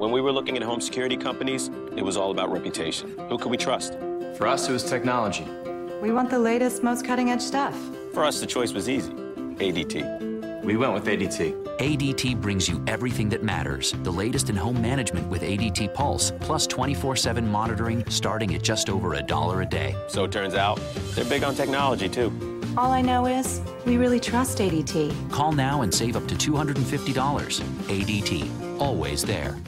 When we were looking at home security companies, it was all about reputation. Who could we trust? For us, it was technology. We want the latest, most cutting-edge stuff. For us, the choice was easy. ADT. We went with ADT. ADT brings you everything that matters. The latest in home management with ADT Pulse, plus 24/7 monitoring starting at just over $1 a day. So it turns out, they're big on technology, too. All I know is, we really trust ADT. Call now and save up to $250. ADT, always there.